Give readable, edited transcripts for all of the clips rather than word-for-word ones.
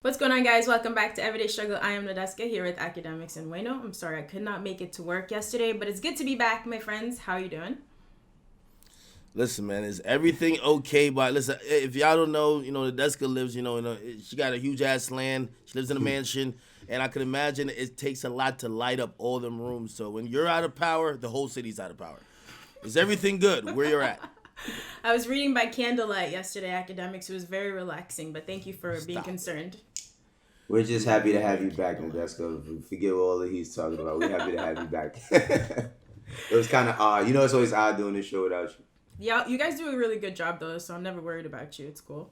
What's going on, guys? Welcome back to Everyday Struggle. I am Nadeska here with Akademiks and Wayno. I'm sorry I could not make it to work yesterday, but it's good to be back, my friends. How are you doing? Listen, man, is everything okay? But listen, if y'all don't know, Nadeska lives, she got a huge ass land. She lives in a mansion, and I can imagine it takes a lot to light up all them rooms. So when you're out of power, the whole city's out of power. Is everything good where you're at? I was reading by candlelight yesterday, Akademiks. It was very relaxing, but thank you for being concerned. We're just happy to have you back, Nadeska. Forget all that he's talking about. We're happy to have you back. It was kind of odd. It's always odd doing this show without you. Yeah, you guys do a really good job, though, so I'm never worried about you. It's cool.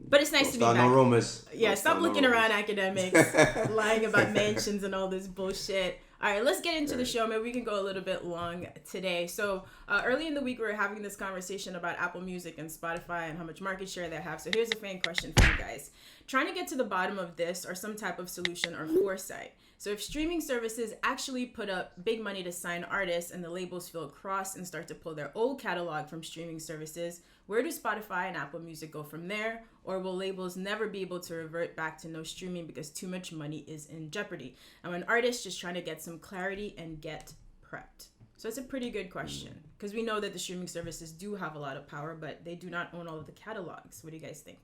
But it's nice to be back. No rumors. Yeah, stop looking around, Akademiks, lying about mansions and all this bullshit. All right, let's get into the show. Maybe we can go a little bit long today. So early in the week, we were having this conversation about Apple Music and Spotify and how much market share they have. So here's a fan question for you guys. Trying to get to the bottom of this or some type of solution or foresight. So if streaming services actually put up big money to sign artists and the labels feel crossed and start to pull their old catalog from streaming services, where do Spotify and Apple Music go from there? Or will labels never be able to revert back to no streaming because too much money is in jeopardy? And an artist just trying to get some clarity and get prepped. So it's a pretty good question because we know that the streaming services do have a lot of power, but they do not own all of the catalogs. What do you guys think?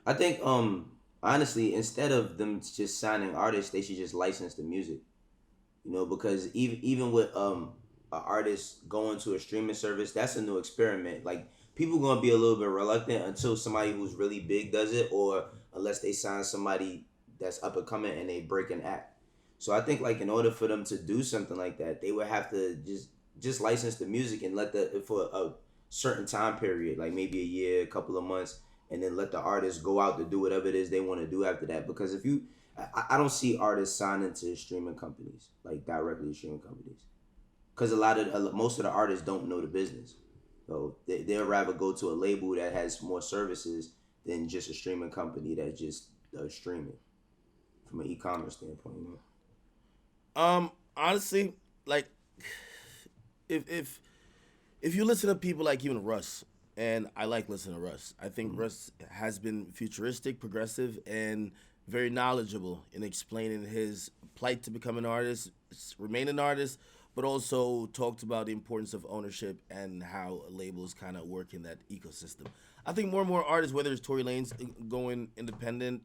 I think, honestly, instead of them just signing artists, they should just license the music. Because even with an artist going to a streaming service, that's a new experiment. Like, people gonna be a little bit reluctant until somebody who's really big does it, or unless they sign somebody that's up and coming and they break an act. So I think, like, in order for them to do something like that, they would have to just license the music and for a certain time period, like maybe a year, a couple of months, and then let the artists go out to do whatever it is they want to do after that. Because I don't see artists signing to streaming companies, like directly to streaming companies, because most of the artists don't know the business. So they'll rather go to a label that has more services than just a streaming company that just does streaming from an e-commerce standpoint. Honestly, like, if you listen to people like even Russ, and I like listening to Russ. I think Russ has been futuristic, progressive, and very knowledgeable in explaining his plight to become an artist, remain an artist, but also talked about the importance of ownership and how labels kind of work in that ecosystem. I think more and more artists, whether it's Tory Lanez going independent,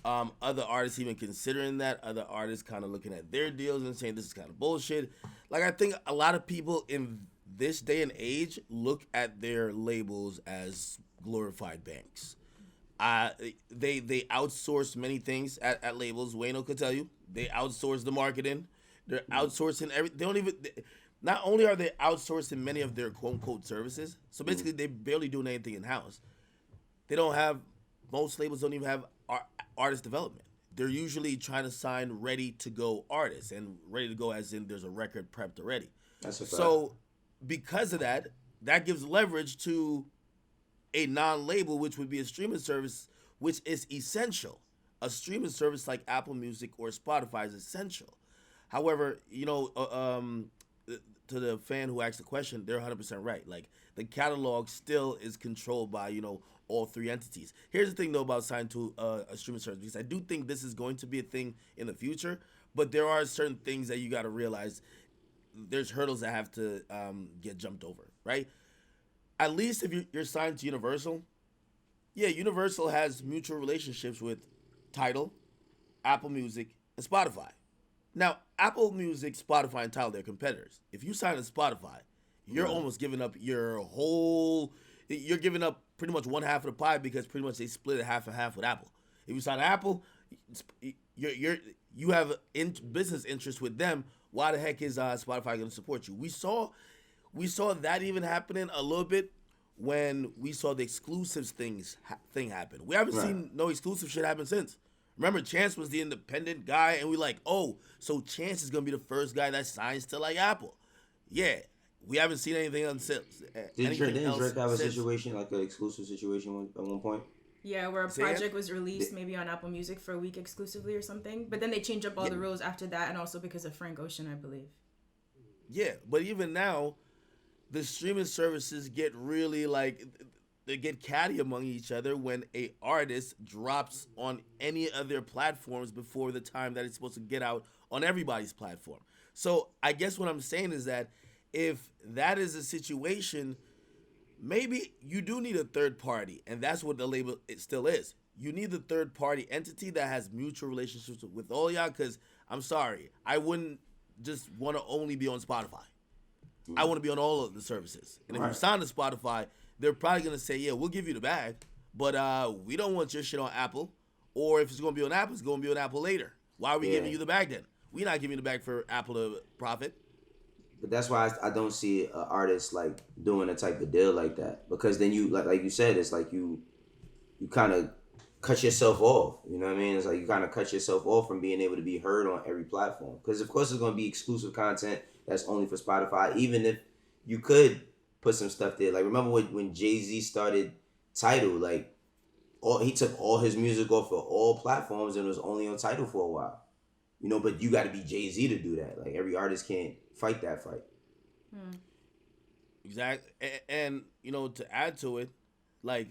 other artists even considering that, other artists kind of looking at their deals and saying this is kind of bullshit. Like, I think a lot of people in this day and age look at their labels as glorified banks. They outsource many things at labels. Wayno could tell you they outsource the marketing. They're outsourcing everything. They don't even. Not only are they outsourcing many of their quote unquote services, so basically they barely doing anything in house. They don't have. Most labels don't even have artist development. They're usually trying to sign ready to go artists, and ready to go as in there's a record prepped already. That's a fact. So because of that, that gives leverage to a non-label, which would be a streaming service, which is essential. A streaming service like Apple Music or Spotify is essential. However, to the fan who asked the question, they're 100% right. Like, the catalog still is controlled by, all three entities. Here's the thing, though, about signing to a streaming service, because I do think this is going to be a thing in the future, but there are certain things that you got to realize. There's hurdles that have to get jumped over, right? At least if you're signed to Universal, yeah, Universal has mutual relationships with Tidal, Apple Music, and Spotify. Now, Apple Music, Spotify, and Tidal, they're competitors. If you sign to Spotify, you're almost giving up you're giving up pretty much one half of the pie, because pretty much they split it half and half with Apple. If you sign to Apple, you have business interests with them. Why the heck is Spotify going to support you? We saw that even happening a little bit when we saw the exclusives thing happen. We haven't seen no exclusive shit happen since. Remember, Chainz was the independent guy, and we like, oh, so Chainz is going to be the first guy that signs to, like, Apple. Yeah, we haven't seen anything else. Didn't Drake have a situation, like an exclusive situation at one point? Yeah, where a project was released maybe on Apple Music for a week exclusively or something. But then they changed up all the rules after that, and also because of Frank Ocean, I believe. Yeah, but even now, the streaming services get really, like, they get catty among each other when a artist drops on any of their platforms before the time that it's supposed to get out on everybody's platform. So I guess what I'm saying is that if that is a situation, maybe you do need a third party, and that's what the label it still is. You need the third party entity that has mutual relationships with all y'all. Because I'm sorry, I wouldn't just want to only be on Spotify. I want to be on all of the services. And if you sign to Spotify, they're probably gonna say, yeah, we'll give you the bag, but we don't want your shit on Apple. Or if it's gonna be on Apple, it's gonna be on Apple later. Why are we giving you the bag then? We're not giving you the bag for Apple to profit. But that's why I don't see an artist like doing a type of deal like that, because then you like you said, it's like you kind of cut yourself off. You know what I mean? It's like you kind of cut yourself off from being able to be heard on every platform. Because of course it's going to be exclusive content that's only for Spotify. Even if you could put some stuff there, like remember when Jay-Z started Tidal, like he took all his music off of all platforms and was only on Tidal for a while. You know, but you got to be Jay-Z to do that. Like every artist can't fight that fight. Exactly. And you know, to add to it, like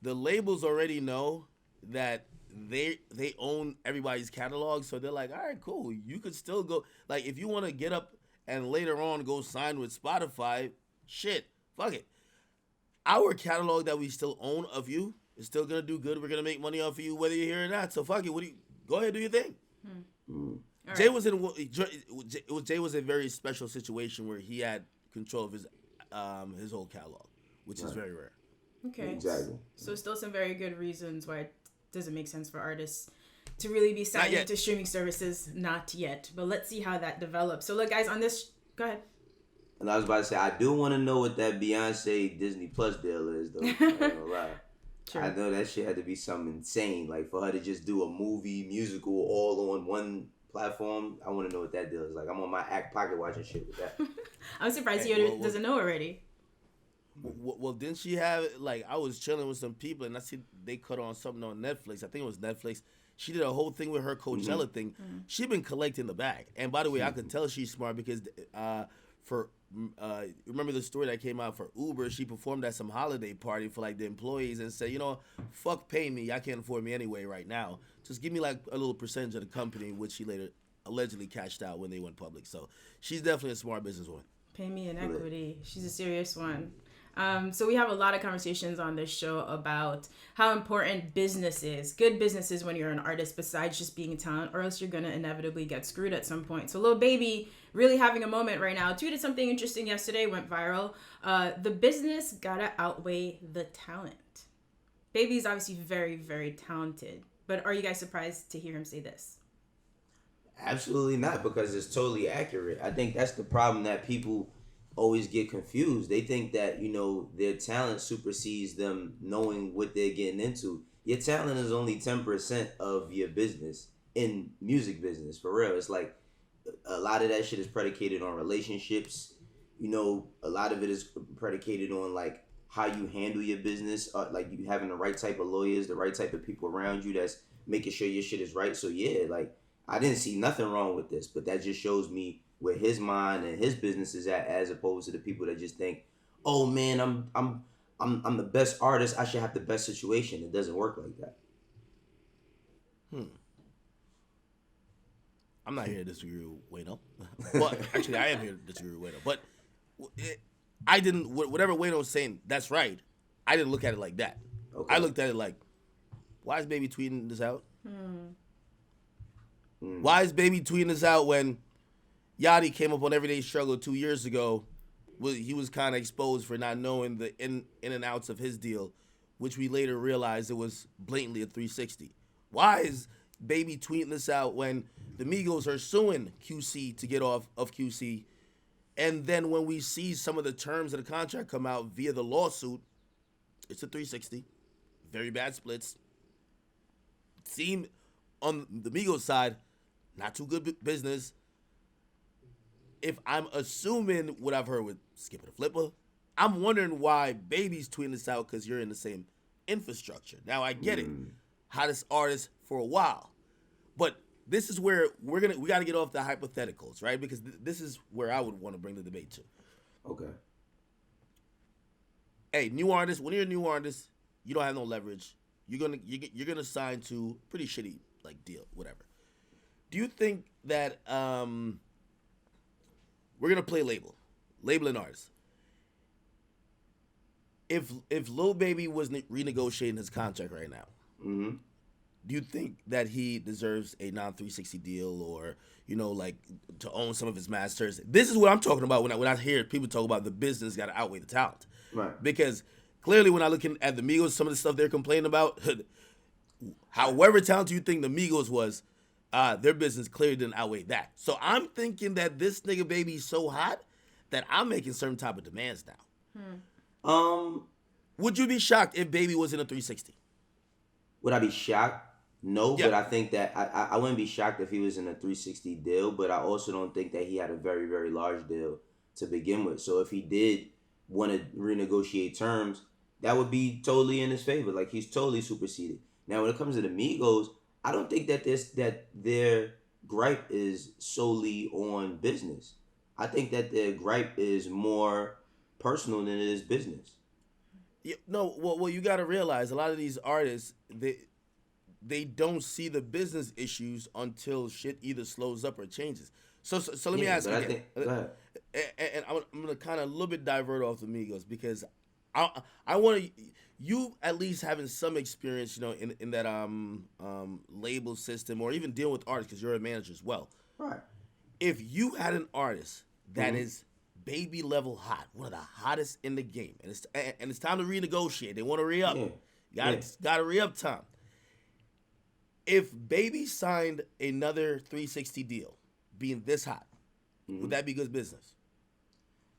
the labels already know that they own everybody's catalog, so they're like, all right, cool. You could still go, like, if you want to get up and later on go sign with Spotify, shit, fuck it. Our catalog that we still own of you is still gonna do good. We're gonna make money off of you whether you're here or not. So fuck it. Go ahead, do your thing. Jay was in Jay was a very special situation where he had control of his whole catalog, which is very rare. Okay. Exactly. So still some very good reasons why it doesn't make sense for artists to really be signing to streaming services. Not yet. But let's see how that develops. So look, guys, on this... Go ahead. And I was about to say, I do want to know what that Beyonce Disney Plus deal is, though. I ain't gonna lie. True. I know that shit had to be something insane. Like, for her to just do a movie, musical, all on one platform. I want to know what that deal is. Like, I'm on my pocket watching shit with that. I'm surprised he doesn't know already. Well, didn't she have, like, I was chilling with some people, and I see they cut on something on Netflix. I think it was Netflix. She did a whole thing with her Coachella thing. She been collecting the bag. And by the way, I could tell she's smart because remember the story that came out for Uber? She performed at some holiday party for, like, the employees and said, you know, fuck pay me. I can't afford me anyway right now. Just give me, like, a little percentage of the company, which she later allegedly cashed out when they went public. So she's definitely a smart businesswoman. Pay me in equity. She's a serious one. So we have a lot of conversations on this show about how important business is. Good business is when you're an artist, besides just being a talent, or else you're going to inevitably get screwed at some point. So Lil Baby, really having a moment right now, tweeted something interesting yesterday, went viral. The business gotta outweigh the talent. Baby's obviously very, very talented. But are you guys surprised to hear him say this? Absolutely not, because it's totally accurate. I think that's the problem that people always get confused. They think that, you know, their talent supersedes them knowing what they're getting into. Your talent is only 10% of your business in music business, for real. It's like a lot of that shit is predicated on relationships. You know, a lot of it is predicated on like how you handle your business, like you having the right type of lawyers, the right type of people around you that's making sure your shit is right. So yeah, like I didn't see nothing wrong with this, but that just shows me where his mind and his business is at, as opposed to the people that just think, oh man, I'm the best artist, I should have the best situation. It doesn't work like that. I'm not here to disagree with Wayno. Well, actually, I am here to disagree with Wayno. But I didn't, whatever Wayno was saying, that's right. I didn't look at it like that. Okay. I looked at it like, why is Baby tweeting this out? Why is Baby tweeting this out when Yachty came up on Everyday Struggle 2 years ago? He was kind of exposed for not knowing the in and outs of his deal, which we later realized it was blatantly a 360. Why is Baby tweeting this out when the Migos are suing QC to get off of QC? And then when we see some of the terms of the contract come out via the lawsuit, it's a 360. Very bad splits. Seem on the Migos side, not too good business. If I'm assuming what I've heard with Skip and Flipper, I'm wondering why Baby's tweeting this out, because you're in the same infrastructure. Now I get it, hottest artist for a while, but this is where we got to get off the hypotheticals, right? Because this is where I would want to bring the debate to. Okay. hey, new artist. When you're a new artist, you don't have no leverage. You're gonna sign to pretty shitty like deal, whatever. Do you think that we're gonna play labeling artists? If Lil Baby was renegotiating his contract right now, Mm-hmm. do you think that he deserves a non-360 deal, or like to own some of his masters? This is what I'm talking about when I hear people talk about the business got to outweigh the talent, Right. because clearly when I look at the Migos, some of the stuff they're complaining about, however talented you think the Migos was, their business clearly didn't outweigh that. So I'm thinking that this nigga Baby is so hot that I'm making certain type of demands now. Would you be shocked if Baby was in a 360? Would I be shocked? No, Yeah. but I think that I wouldn't be shocked if he was in a 360 deal, but I also don't think that he had a very, very large deal to begin with. So if he did want to renegotiate terms, that would be totally in his favor. Like, he's totally superseded. Now, when it comes to the Migos, I don't think that their gripe is solely on business. I think that their gripe is more personal than it is business. Yeah, no, well, you got to realize a lot of these artists, they don't see the business issues until shit either slows up or changes. So let me ask you again. Go ahead. And I'm gonna kind of a little bit divert off the Migos, because I want to, you at least having some experience, in that label system, or even dealing with artists, because you're a manager as well. Right. If you had an artist that is Baby level hot, one of the hottest in the game, and it's time to renegotiate. They want to re-up. Yeah. Gotta re-up time. If Baby signed another 360 deal, being this hot, would that be good business?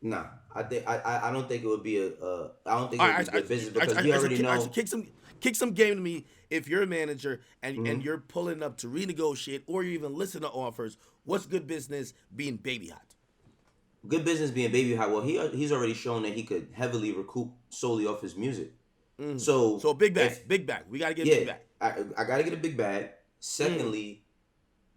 Nah, I don't think it would be I don't think it would be good business, because we already know. Kick some game to me. If you're a manager and you're pulling up to renegotiate, or you even listen to offers, what's good business being Baby hot? Good business being Baby hot. Well, he's already shown that he could heavily recoup solely off his music. So big bag. We gotta get a big bag. I gotta get a big bag. Secondly,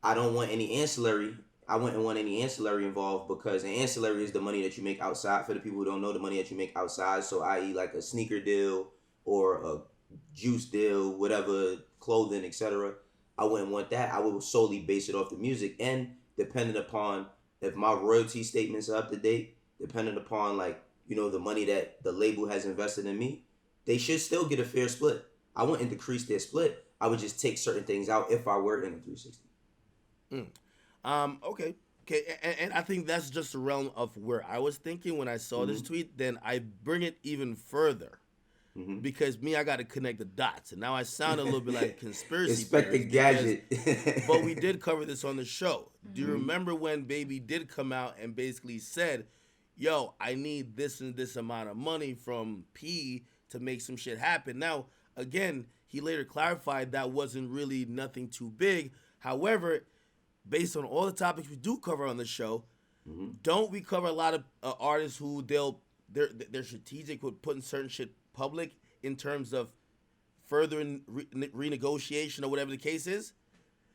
I don't want any ancillary. I wouldn't want any ancillary involved, because an ancillary is the money that you make outside. For the people who don't know, the money that you make outside. So, i.e., like a sneaker deal or a juice deal, whatever, clothing, etc. I wouldn't want that. I would solely base it off the music, and depending upon if my royalty statements are up to date, depending upon the money that the label has invested in me, they should still get a fair split. I wouldn't decrease their split. I would just take certain things out if I were in a 360. Okay. And I think that's just the realm of where I was thinking when I saw this tweet. Then I bring it even further, because I got to connect the dots, and now I sound a little bit like a conspiracy Inspector Gadget. But we did cover this on the show. Do you remember when Baby did come out and basically said, yo, I need this and this amount of money from P to make some shit happen? Now, again, he later clarified that wasn't really nothing too big. However, based on all the topics we do cover on the show, don't we cover a lot of artists who they're strategic with putting certain shit public in terms of further renegotiation or whatever the case is?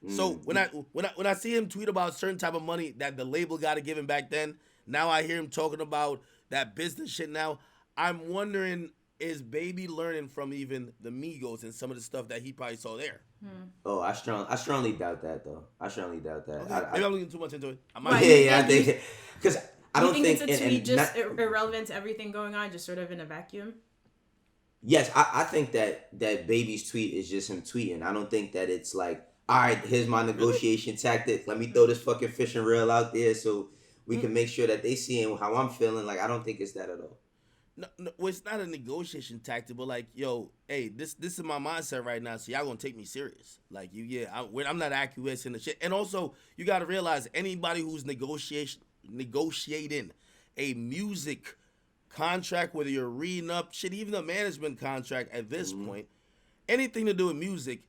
So when I see him tweet about certain type of money that the label got to give him back then, now I hear him talking about that business shit now. I'm wondering, is Baby learning from even the Migos and some of the stuff that he probably saw there? Oh, I strongly doubt that, though. I strongly doubt that. Okay. Maybe I'm looking too much into it. I think, because I don't think it's a tweet just irrelevant to everything going on, just sort of in a vacuum. Yes, I think that Baby's tweet is just him tweeting. I don't think that it's like, all right, here's my negotiation tactic. Let me throw this fucking fishing reel out there so we can make sure that they seeing how I'm feeling. Like, I don't think it's that at all. No, well, it's not a negotiation tactic, but like, yo, hey, this is my mindset right now, so y'all gonna take me serious. Like, I'm not acquiescing to shit. And also, you gotta realize, anybody who's negotiating a music contract, whether you're reading up shit, even a management contract at this point, anything to do with music,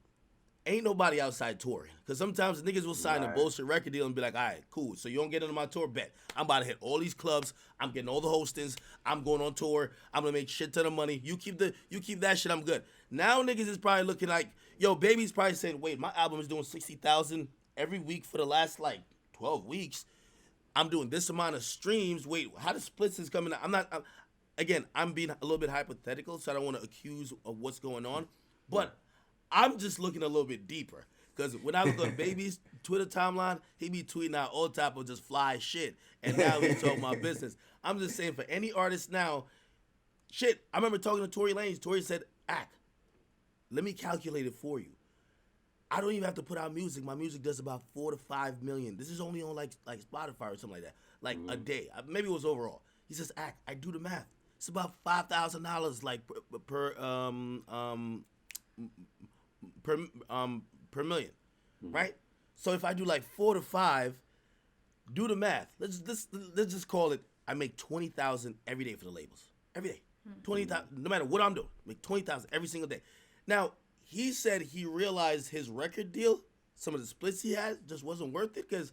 ain't nobody outside touring. Because sometimes niggas will sign a bullshit record deal and be like, all right, cool. So you don't get into my tour, bet. I'm about to hit all these clubs. I'm getting all the hostings. I'm going on tour. I'm going to make shit ton of money. You keep that shit, I'm good. Now niggas is probably looking like, yo, Baby's probably saying, wait, my album is doing 60,000 every week for the last 12 weeks. I'm doing this amount of streams. Wait, how the splits is coming out? again, I'm being a little bit hypothetical, so I don't want to accuse of what's going on. But I'm just looking a little bit deeper. Because when I look on Baby's Twitter timeline, he be tweeting out all type of just fly shit. And now he's talking about business. I'm just saying, for any artist now, shit, I remember talking to Tory Lanez. Tory said, let me calculate it for you. I don't even have to put out music. My music does about 4 to 5 million. This is only on like Spotify or something like that. Like a day. Maybe it was overall. He says, I do the math. It's about $5,000 like per million, right? So if I do like 4 to 5, do the math. Let's just call it. I make $20,000 every day for the labels. Every day, 20,000. No matter what I'm doing, make 20,000 every single day. Now he said he realized his record deal, some of the splits he had, just wasn't worth it because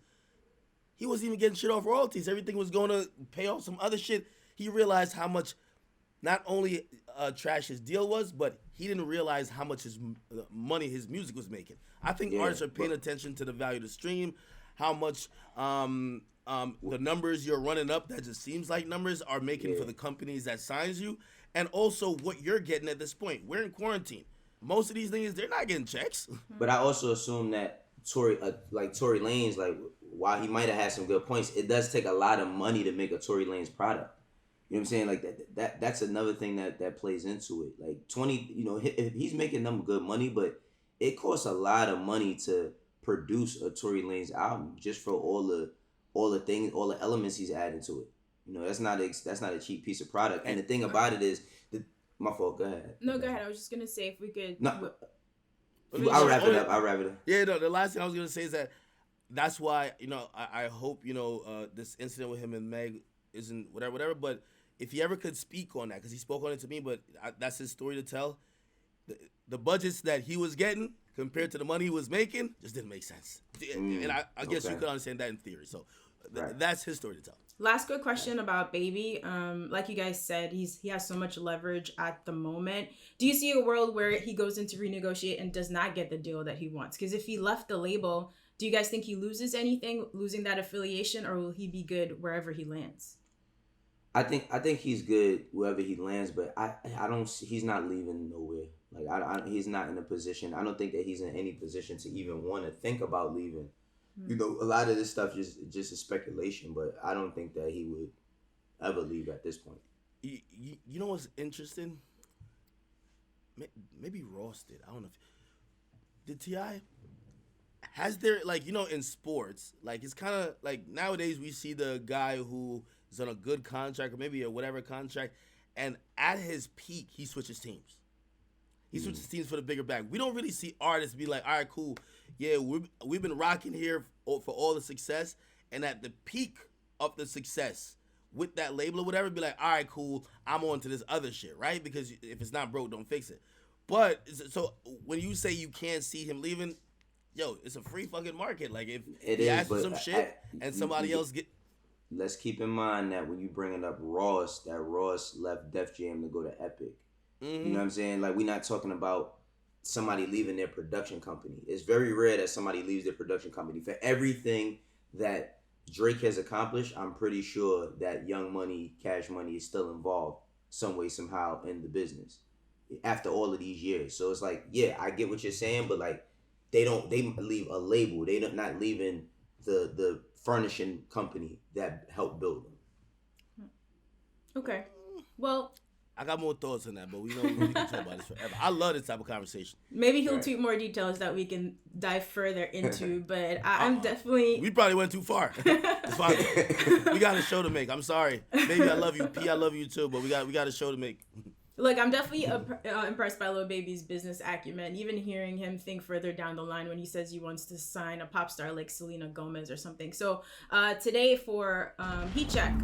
he wasn't even getting shit off royalties. Everything was going to pay off some other shit. He realized how much, not only trash his deal was, but he didn't realize how much money his music was making. I think artists are paying attention to the value of the stream, how much the numbers you're running up that just seems like numbers are making for the companies that signs you, and also what you're getting at this point. We're in quarantine. Most of these things, they're not getting checks. But I also assume that Tory Lanez, like, while he might have had some good points, it does take a lot of money to make a Tory Lanez product. You know what I'm saying? Like that's another thing that plays into it. Like 20, if he's making them good money, but it costs a lot of money to produce a Tory Lanez album just for all the things, all the elements he's adding to it. That's not a cheap piece of product. And the thing about it is, my fault. Go ahead. No, go ahead. I was just gonna say if we could. No, I'll wrap it up. Yeah, no. The last thing I was gonna say is that's why I hope this incident with him and Meg isn't whatever. But if he ever could speak on that, because he spoke on it to me, but that's his story to tell. The budgets that he was getting compared to the money he was making just didn't make sense. And I guess you could understand that in theory. So that's his story to tell. Last quick question about Baby. Like you guys said, he has so much leverage at the moment. Do you see a world where he goes into renegotiate and does not get the deal that he wants? Because if he left the label, do you guys think he loses anything, losing that affiliation, or will he be good wherever he lands? I think he's good wherever he lands, but I don't. He's not leaving nowhere. Like he's not in a position. I don't think that he's in any position to even want to think about leaving. A lot of this stuff just is speculation, but I don't think that he would ever leave at this point. You know what's interesting? Maybe Ross did. I don't know. Did T.I.? Has there, in sports, it's kind of like nowadays we see the guy who is on a good contract or maybe a whatever contract, and at his peak, he switches teams. He switches teams for the bigger bag. We don't really see artists be like, all right, cool. Yeah, we've been rocking here for all the success, and at the peak of the success with that label or whatever, be like, all right, cool, I'm on to this other shit, right? Because if it's not broke, don't fix it. But, so when you say you can't see him leaving, yo, it's a free fucking market. Like, if he asks for some shit and somebody else get... Let's keep in mind that when you bringing up Ross, that Ross left Def Jam to go to Epic. You know what I'm saying? Like, we're not talking about somebody leaving their production company. It's very rare that somebody leaves their production company. For everything that Drake has accomplished, I'm pretty sure that Young Money, Cash Money is still involved some way, somehow in the business after all of these years. So it's like, yeah, I get what you're saying, but like, they leave a label. They're not leaving the furnishing company that helped build them. Okay. Well, I got more thoughts on that, but we can talk about this forever. I love this type of conversation. Maybe he'll tweet more details that we can dive further into, but I'm definitely... We probably went too far. It's fine. We got a show to make. I'm sorry. Maybe I love you. P, I love you too, but we got a show to make. Look, I'm definitely impressed by Lil Baby's business acumen. Even hearing him think further down the line when he says he wants to sign a pop star like Selena Gomez or something. So today for Heat Check,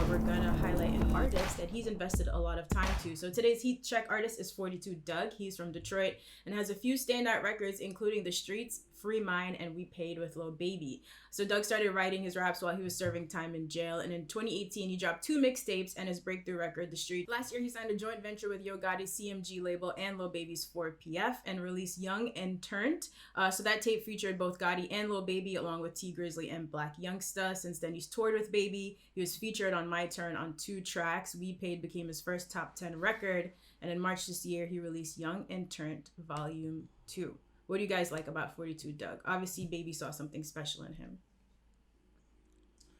we're going to highlight an artist that he's invested a lot of time to. So today's Heat Check artist is 42 Dugg. He's from Detroit and has a few standout records, including The Streets, Free Mine and We Paid with Lil Baby. So Dugg started writing his raps while he was serving time in jail, and in 2018 he dropped 2 mixtapes and his breakthrough record, The Street. Last year he signed a joint venture with Yo Gotti's CMG label and Lil Baby's 4PF and released Young and Turned. So that tape featured both Gotti and Lil Baby along with T Grizzly and Black Youngsta. Since then he's toured with Baby. He was featured on My Turn on 2 tracks. We Paid became his first top 10 record, and in March this year he released Young and Turned Volume 2. What do you guys like about 42 Dugg? Obviously, Baby saw something special in him.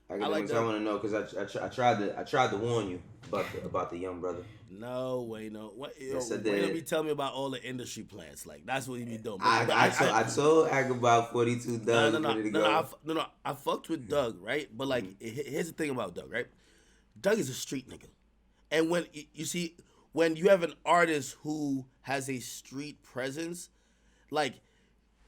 I want to know because I tried to warn you about the young brother. No, Wayno. Yes, I did. Wayno be telling me about all the industry plans. Like that's what he be doing. I told Ag about 42 Dugg. No. I fucked with Dugg, right? But like, here's the thing about Dugg, right? Dugg is a street nigga, and when you have an artist who has a street presence. Like,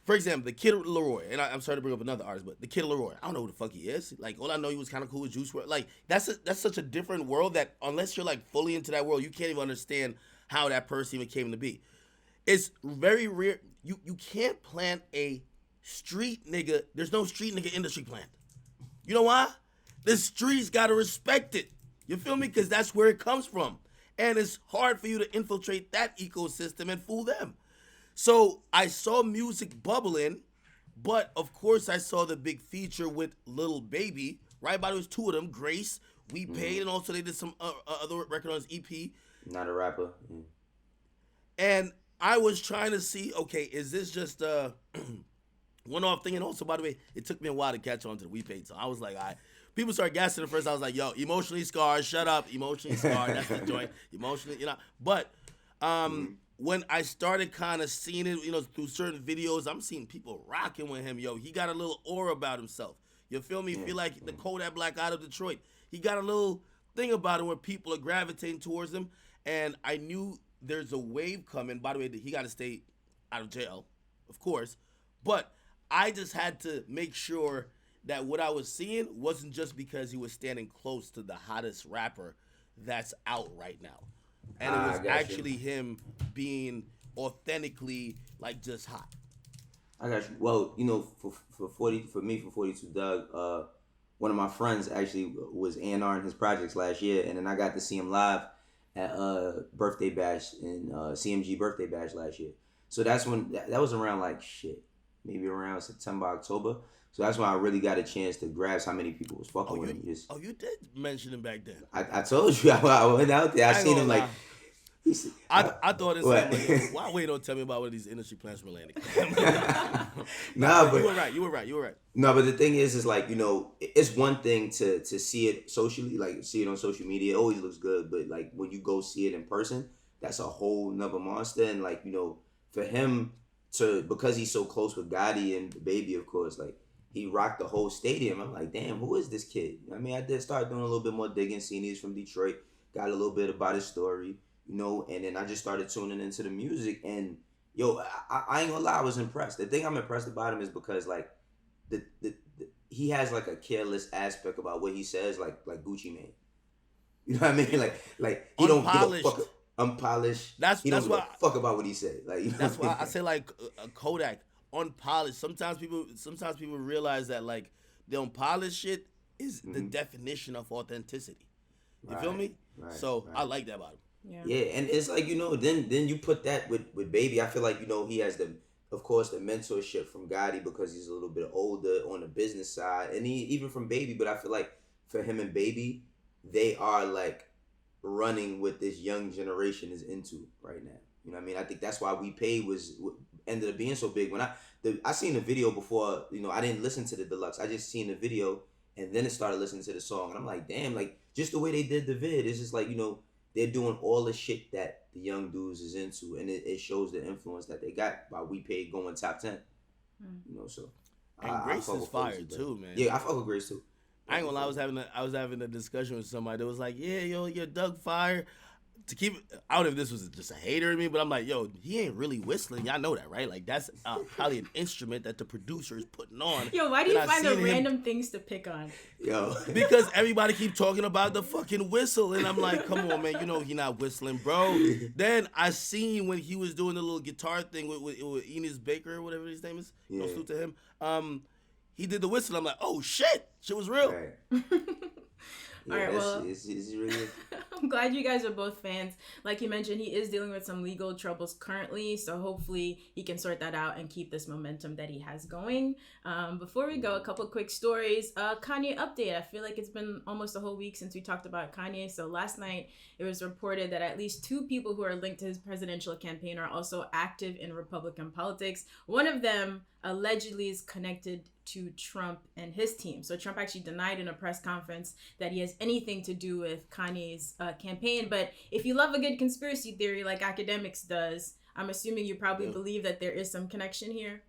for example, the Kid Leroy, and I'm sorry to bring up another artist, but the Kid Leroy, I don't know who the fuck he is. Like, all I know he was kind of cool with Juice WRLD. Like, that's such a different world that unless you're like fully into that world, you can't even understand how that person even came to be. It's very rare. You can't plant a street nigga. There's no street nigga industry plant. You know why? The streets gotta respect it. You feel me? Because that's where it comes from, and it's hard for you to infiltrate that ecosystem and fool them. So I saw music bubbling, but of course I saw the big feature with Lil Baby. Right about it was 2 of them, Grace, We Paid, and also they did some other record on his EP. Not a rapper. And I was trying to see, okay, is this just a one-off thing? And also, by the way, it took me a while to catch on to the We Paid song. I was like, all right. People started gassing at first. I was like, yo, emotionally scarred, shut up, emotionally scarred. That's the joint. Emotionally, But when I started kind of seeing it, through certain videos, I'm seeing people rocking with him. Yo, he got a little aura about himself. You feel me? Feel like the Kodak Black out of Detroit. He got a little thing about him where people are gravitating towards him. And I knew there's a wave coming. By the way, he got to stay out of jail, of course. But I just had to make sure that what I was seeing wasn't just because he was standing close to the hottest rapper that's out right now. And it was actually him being authentically like just hot. I got you. Well, for 42 Dugg, one of my friends actually was A&R his projects last year, and then I got to see him live at Birthday Bash in CMG Birthday Bash last year. So that's when that was around maybe around September, October. So that's when I really got a chance to grasp how many people was fucking with him. You did mention him back then. I told you I went out there. I seen him like. I thought it's like, why Wayno don't tell me about one of these industry plans from Atlantic? But you were right. No, but the thing is like, it's one thing to see it socially, like see it on social media. It always looks good, but like when you go see it in person, that's a whole nother monster. And like, for him because he's so close with Gotti and Baby, of course, like he rocked the whole stadium. I'm like, damn, who is this kid? I mean, I did start doing a little bit more digging, seeing he's from Detroit, got a little bit about his story. And then I just started tuning into the music, and I ain't gonna lie, I was impressed. The thing I'm impressed about him is because like he has like a careless aspect about what he says, like Gucci Mane. You know what I mean? Like he don't give a fuck. Unpolished. He don't give a fuck about what he said. Like that's why I say like Kodak unpolished. Sometimes people realize that like the unpolished shit is the definition of authenticity. You feel me? Right, so I like that about him. Yeah, and it's like, then you put that with Baby. I feel like, he has of course, the mentorship from Gotti because he's a little bit older on the business side. And he even from Baby, but I feel like for him and Baby, they are like running what this young generation is into right now. You know what I mean? I think that's why We Paid ended up being so big. When I seen the video before, I didn't listen to the deluxe. I just seen the video and then it started listening to the song. And I'm like, damn, like just the way they did the vid, it's just like, they're doing all the shit that the young dudes is into, and it shows the influence that they got by We Paid going top 10. So. And Grace is fire too, man. Yeah, I fuck with Grace too. I ain't gonna lie, I was having a discussion with somebody that was like, yeah, yo, Dugg fire. to keep, I don't know if this was just a hater in me, but I'm like, yo, he ain't really whistling. Y'all know that, right? Like, that's probably an instrument that the producer is putting on. Yo, why do you find the random things to pick on? Yo. Because everybody keep talking about the fucking whistle, and I'm like, come on, man, you know he not whistling, bro. Then I seen when he was doing the little guitar thing with Enos Baker or whatever his name is. Yeah. No salute to him. He did the whistle. I'm like, oh shit was real. Right. All right, well, it's really... I'm glad you guys are both fans. Like you mentioned, he is dealing with some legal troubles currently, so hopefully he can sort that out and keep this momentum that he has going. Before we go, a couple quick stories. Kanye update. I feel like it's been almost a whole week since we talked about Kanye. So last night, it was reported that at least 2 people who are linked to his presidential campaign are also active in Republican politics. One of them allegedly is connected to Trump and his team. So Trump actually denied in a press conference that he has anything to do with Kanye's campaign. But if you love a good conspiracy theory like Akademiks does, I'm assuming you probably believe that there is some connection here.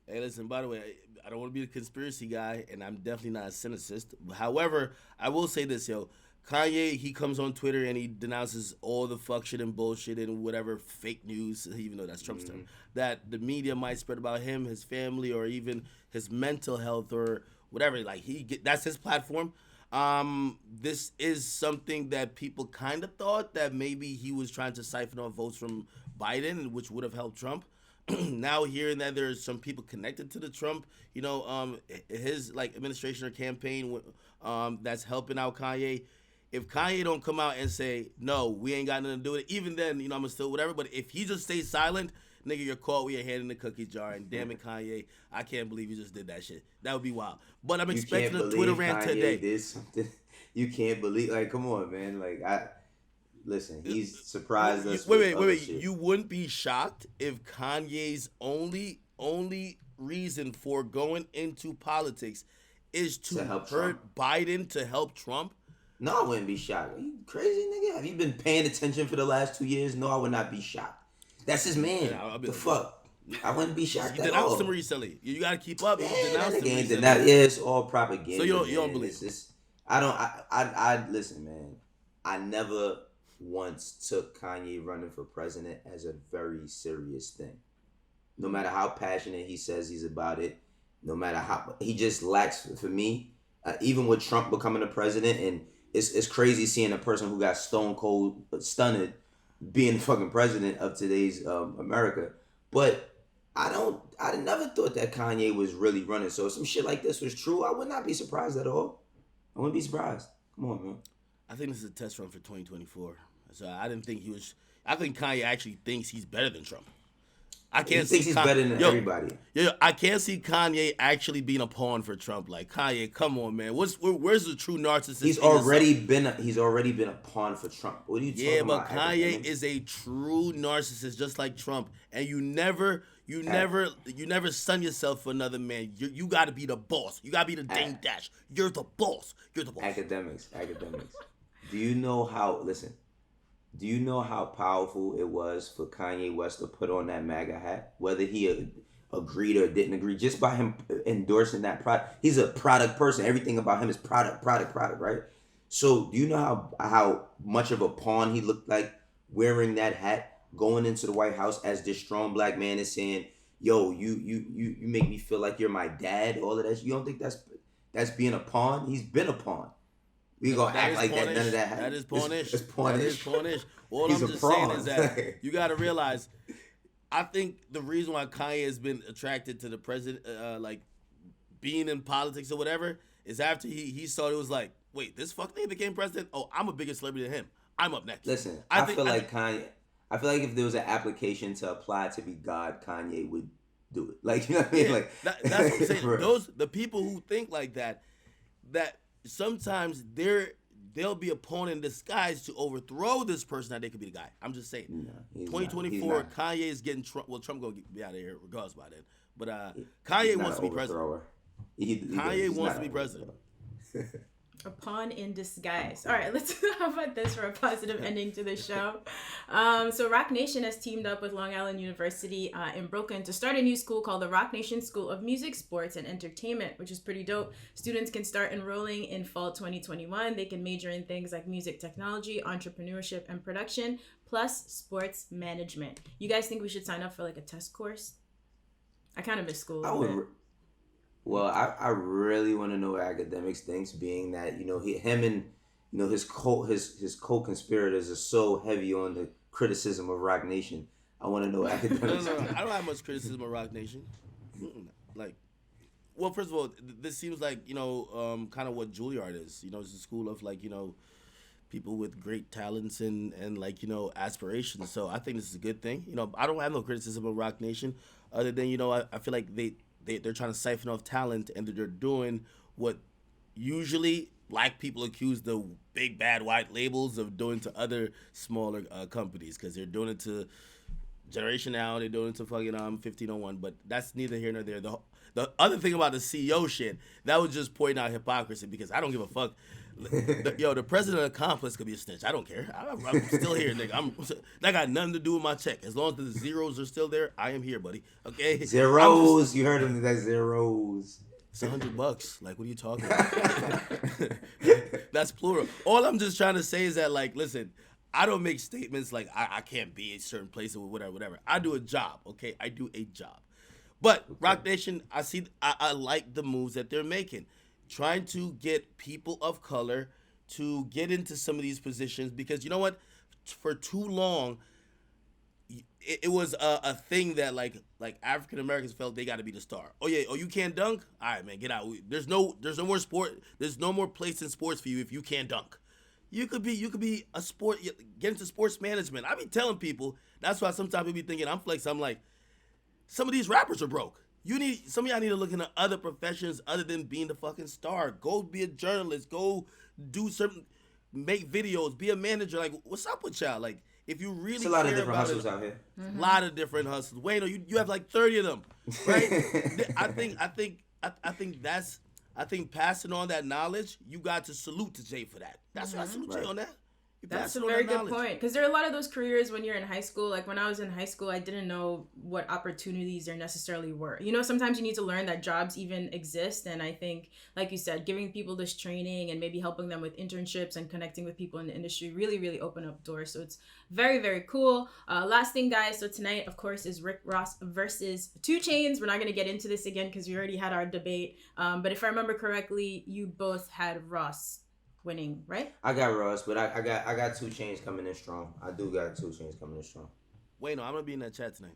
Hey, listen, by the way, I don't want to be the conspiracy guy, and I'm definitely not a cynicist. However, I will say this, yo. Kanye, he comes on Twitter and he denounces all the fuck shit and bullshit and whatever fake news, even though that's Trump's term, that the media might spread about him, his family, or even his mental health or whatever. Like, that's his platform. This is something that people kind of thought that maybe he was trying to siphon off votes from Biden, which would have helped Trump. Now hearing that there's some people connected to the Trump, his like administration or campaign, that's helping out Kanye. If Kanye don't come out and say, no, we ain't got nothing to do with it, even then, I'm going to still whatever. But if he just stays silent, nigga, you're caught with your hand in the cookie jar. And damn it, Kanye, I can't believe you just did that shit. That would be wild. But I'm expecting a Twitter rant Kanye today. Did something. You can't believe, like, come on, man. Like, listen, he's surprised us. Wait. You wouldn't be shocked if Kanye's only reason for going into politics is to hurt Trump. Biden to help Trump? No, I wouldn't be shocked. Are you crazy, nigga? Have you been paying attention for the last 2 years? No, I would not be shocked. That's his man. Yeah, the fuck? I wouldn't be shocked at all. You denounced him recently. You got to keep up. You denounced him recently. Yeah, it's all propaganda. So you don't believe it? I listen, man. I never once took Kanye running for president as a very serious thing. No matter how passionate he says he's about it, no matter how he just lacks, for me, even with Trump becoming the president, and it's crazy seeing a person who got stone cold stunned being the fucking president of today's America. But I never thought that Kanye was really running. So if some shit like this was true, I would not be surprised at all. I wouldn't be surprised. Come on, man. I think this is a test run for 2024. So I didn't think he was. I think Kanye actually thinks he's better than Trump. I can't see he's better than everybody. Yeah, I can't see Kanye actually being a pawn for Trump. Like, Kanye, come on, man. Where's the true narcissist? He's already been a pawn for Trump. What are you talking about? Yeah, but Kanye is a true narcissist, just like Trump. And you never sun yourself for another man. You got to be the boss. You got to be the Dame Dash. You're the boss. You're the boss. Akademiks. Do you know how powerful it was for Kanye West to put on that MAGA hat? Whether he agreed or didn't agree, just by him endorsing that product. He's a product person. Everything about him is product, right? So do you know how much of a pawn he looked like wearing that hat, going into the White House as this strong black man is saying, yo, you make me feel like you're my dad, all of that. You don't think that's being a pawn? He's been a pawn. We gonna act like that. None of that happened. That is pawnish. It's pawnish. That is pawnish. All I'm just saying is that you got to realize. I think the reason why Kanye has been attracted to the president, like being in politics or whatever, is after he saw it was like, wait, this fuck nigga became president. Oh, I'm a bigger celebrity than him. I'm up next. Listen, I feel like if there was an application to apply to be God, Kanye would do it. Like, you know what I mean? Yeah, like that's what I'm saying. The people who think like that sometimes they'll be a pawn in disguise to overthrow this person that they could be the guy. I'm just saying. No, 2024, Kanye is getting Trump. Well, Trump gonna be out of here regardless by then. But Kanye wants to be president. Kanye wants to be president. A pawn in disguise. All right, let's how about this for a positive ending to the show. So Roc Nation has teamed up with Long Island University in Brooklyn to start a new school called the Roc Nation School of Music, Sports, and Entertainment, which is pretty dope. Students can start enrolling in fall 2021. They can major in things like music technology, entrepreneurship, and production, plus sports management. You guys think we should sign up for like a test course? I kind of miss school. I would. Well, I really want to know what Akademiks thinks, being that him and his co-conspirators are so heavy on the criticism of Roc Nation. I want to know what Akademiks. No, I don't have much criticism of Roc Nation. Like, well, first of all, this seems like kind of what Juilliard is. It's a school of people with great talents and aspirations. So I think this is a good thing. I don't have no criticism of Roc Nation, other than I feel like they're trying to siphon off talent, and they're doing what usually black people accuse the big bad white labels of doing to other smaller companies, because they're doing it to Generation Now, they're doing it to fucking 1501, but that's neither here nor there. The other thing about the CEO shit, that was just pointing out hypocrisy, because I don't give a fuck. The president of Complex could be a snitch. I don't care. I'm still here, nigga. That got nothing to do with my check. As long as the zeros are still there, I am here, buddy. Okay. Zeros. You heard him. That's zeros. It's $100. Like, what are you talking about? That's plural. All I'm just trying to say is that, listen, I don't make statements like I can't be in certain places or whatever. I do a job. Okay, I do a job. But Roc Nation, I like the moves that they're making. Trying to get people of color to get into some of these positions, because you know what? For too long, it was a thing that like African Americans felt they got to be the star. Oh yeah, you can't dunk? All right, man, get out. There's no more sport. There's no more place in sports for you if you can't dunk. You could be a sport. Get into sports management. I be telling people, that's why sometimes people be thinking I'm flexing. I'm like, some of these rappers are broke. Some of y'all need to look into other professions other than being the fucking star. Go be a journalist. Go make videos. Be a manager. Like, what's up with y'all? Like, if you really it's a lot of different hustles out here. A lot of different hustles. Wayno, you have like 30 of them, right? I think passing on that knowledge, you got to salute to Jay for that. That's what I salute Jay on that. That's a very good point, because there are a lot of those careers when you're in high school. Like when I was in high school, I didn't know what opportunities there necessarily were. Sometimes you need to learn that jobs even exist, and I think, like you said, giving people this training and maybe helping them with internships and connecting with people in the industry really, really open up doors. So it's very, very cool. Last thing, guys. So tonight, of course, is Rick Ross versus 2 Chainz. We're not going to get into this again because we already had our debate. But if I remember correctly, you both had Ross winning, right? I got Ross, but I got 2 Chainz coming in strong. I do got 2 Chainz coming in strong. Wait, no, I'm gonna be in that chat tonight.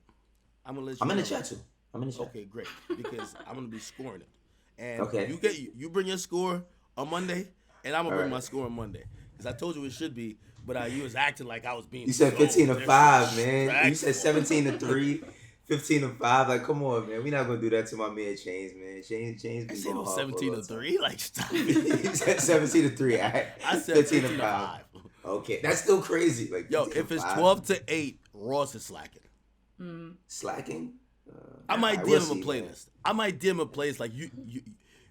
I'm gonna let you. I'm in the chat too. I'm in the chat. Okay, great, because I'm gonna be scoring it. And okay, you bring your score on Monday, and I'm gonna bring my score on Monday. Because I told you it should be, but you was acting like I was being. You said 15-5, man. You said 17-3. 15-5, like come on, man. We not gonna do that to my man Chainz, man. Chainz. I said 17-3, like stop. You said 17-3. I said 15-5. Okay, that's still crazy. Like if it's 12-8, Ross is slacking. Slacking? I might DM him a playlist. I might DM him a playlist like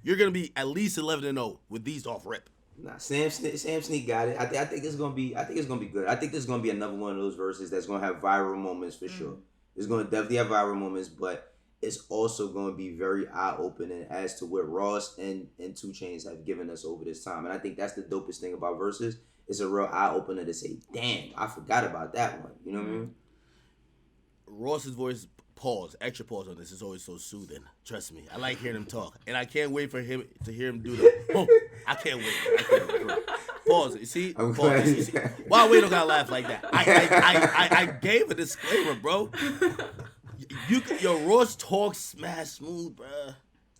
you're gonna be at least 11-0 with these off rip. Nah, Sam Sneak got it. I think it's gonna be good. I think there's gonna be another one of those verses that's gonna have viral moments for sure. It's going to definitely have viral moments, but it's also going to be very eye-opening as to what Ross and 2 Chainz have given us over this time. And I think that's the dopest thing about Verzuz. It's a real eye-opener to say, damn, I forgot about that one. You know what I mean? Ross's voice, extra pause on this, is always so soothing. Trust me. I like hearing him talk. And I can't wait for him to hear him do the, I can't wait. Pause. You see? Pause. You see? Why Wayno gotta laugh like that? I gave a disclaimer, bro. Ross talks smash smooth, bro.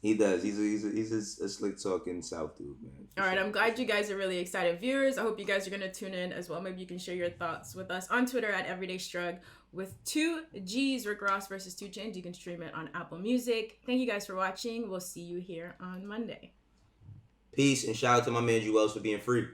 He does. He's a slick talking South dude, man. All right, I'm glad you guys are really excited. Viewers, I hope you guys are gonna tune in as well. Maybe you can share your thoughts with us on Twitter at EverydayStrug with 2 G's, Rick Ross versus 2 Chainz. You can stream it on Apple Music. Thank you guys for watching. We'll see you here on Monday. Peace, and shout out to my man Juelz for being free.